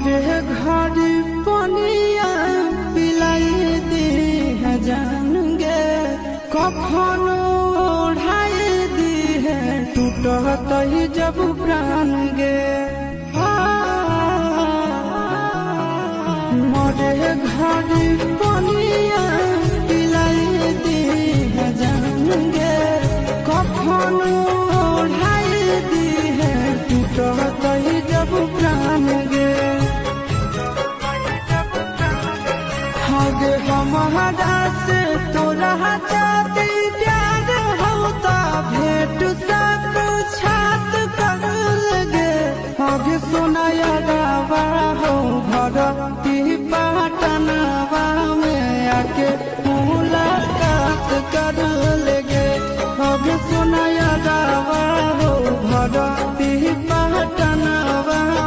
मोरे घर पनिया पिलाई दी है जान गे, कफन ओढ़ाई दी है टूटत ही जब प्राण गे। मोरे घर पनिया पिलाई दी है जान गे, कफन ओढ़ाई दी है टूटत ही जब प्राण गे। हगे हमारा से तोरा चाहती प्यार होता भेंट सब छात कर लगे। हगे सुनाया गावा हो भरती पाटनवा में आके मुलाकात कर लगे। हगे सुनाया गावा हो भरती